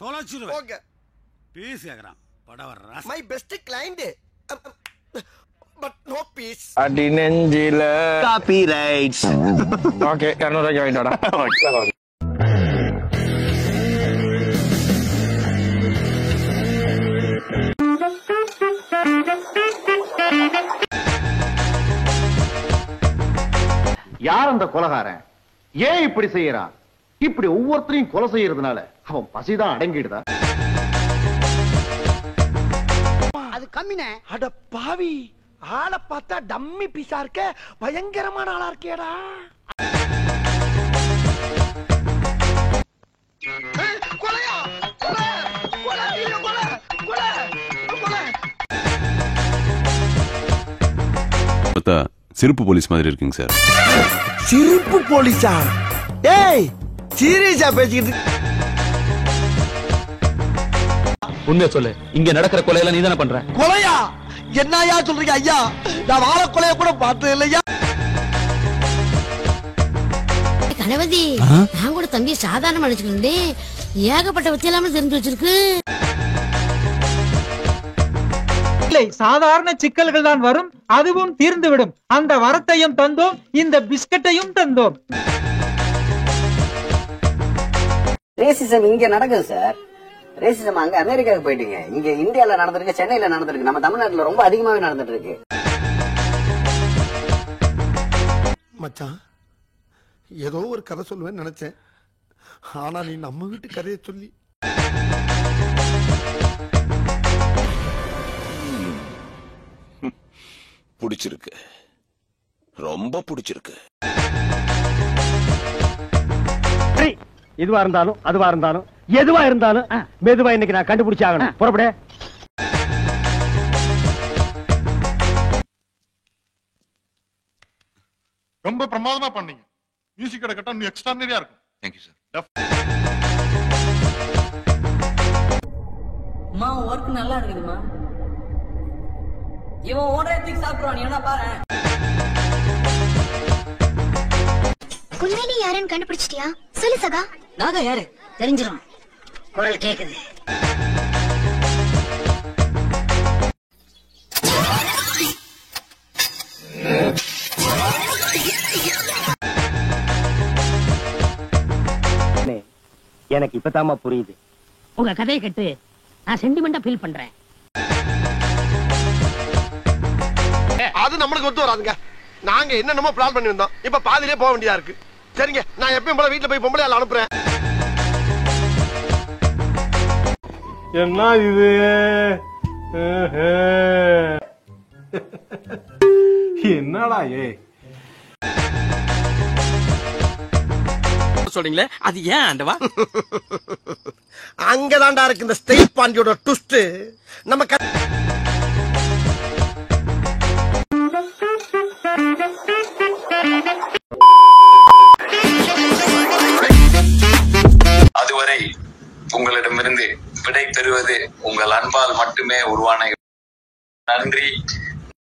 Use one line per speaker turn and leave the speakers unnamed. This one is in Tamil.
தொலைச்சிருவேன். ஓகே. பீஸ் கேக்குறான். படவர my best client. But no fees.
அடி நெஞ்சில
காப்பிரைட்ஸ்.
ஓகே 200 ரூபாய் வாங்கிடா.
யார் அந்த கொலைகாரன்? ஏன் இப்படி செய்யறான்? இப்படி ஒவ்வொருத்தரையும் கொலை செய்யறதுனால அவன் பசிதான் அடங்கிடுதா?
அது கம்மினே. அட பாவி, ஆளை பார்த்தா டம்மி பீஸா இருக்க, பயங்கரமான ஆளா இருக்கேடா. கொலையா கொலை கொலை கொலை கொலை கொலை.
பார்த்தா சிரிப்பு போலீஸ் மாதிரி இருக்குங்க சார்.
சிரிப்பு போலீஸா? டேய் சீரியஸா பேசிக்கிட்டு
உண்மையா சொல்லு, இங்க நடக்கிற கொலையெல்லாம் நீ தானே பண்ற?
கொலையா? என்னையா சொல்றீங்க ஐயா? நான் வாழ கொலைய கூட பார்த்தது இல்லையா.
கணபதி, நான் கூட தம்பி சாதாரண நினைச்சுக்கிட்டேன். ஏகப்பட்ட வச்சு எல்லாமே தெரிஞ்சு வச்சிருக்கு.
இல்லை, சாதாரண சிக்கல்கள் தான் வரும், அதுவும் தீர்ந்துவிடும். அந்த வரத்தையும் தந்தோம், இந்த பிஸ்கட்டையும் தந்தோம்.
ரேசிசம் இங்க நடக்குது சார். ரேசிசம் அங்க அமெரிக்காவுக்கு போயிட்டீங்க. இங்க இந்தியால நடந்திருக்கு, சென்னையில நடந்திருக்கு, நம்ம தமிழ்நாட்டுல ரொம்ப அதிகமாவே நடந்துட்டு இருக்கு.
மச்சான், ஏதோ ஒரு கதை சொல்லுவேன்னு நினைச்சேன். ஆனா நீ நம்ம வீட்டு கதையை சொல்லி
பிடிச்சிருக்கு, ரொம்ப பிடிச்சிருக்கு.
இதுவா இருந்தாலும் அதுவா இருந்தாலும் எதுவா இருந்தாலும் மெதுவா இன்னைக்கு நான் கண்டுபிடிச்சு ஆகணும். புறப்பட.
ரொம்ப பிரமாதமா பண்ணீங்க. மியூசிக் கட்ட இன்னும் எக்ஸ்ட்ரானரியா இருக்கும்.
Thank you, sir.
அம்மா ஒர்க் நல்லா இருக்குதுமா. இவன் ஓடுறதுக்கு சாப்பிடுவான், நீ என்ன பாரு.
உண்மையிலே யாருன்னு கண்டுபிடிச்சிட்டியா? சொல்லு சகா.
நாங்க யாரு தெரிஞ்சிடும். குரல் கேக்குது.
எனக்கு இப்பதாமா புரியுது.
உங்க கதையை கேட்டு நான் சென்டிமெண்டா ஃபீல் பண்றேன்.
அது நம்மளுக்கு ஒத்து வராதுங்க. நாங்க என்னென்னமோ பிளான் பண்ணி வந்தோம். இப்ப பாதியிலே போக வேண்டியதா இருக்கு. சரிங்க, நான் எப்பயும் போல வீட்டுல போய் பொம்பளை ஆள் அனுப்புறேன்.
என்ன இது? என்னடா ஏ
சொல்றீங்களே, அது ஏன் ஆண்டவா?
அங்கதான்டா இருக்கு இந்த ஸ்டேட் பாண்டியோட ட்விஸ்ட். நம்ம
அதுவரை உங்களிடமிருந்து விடை பெறுவது உங்கள் அன்பால் மட்டுமே உருவான. நன்றி.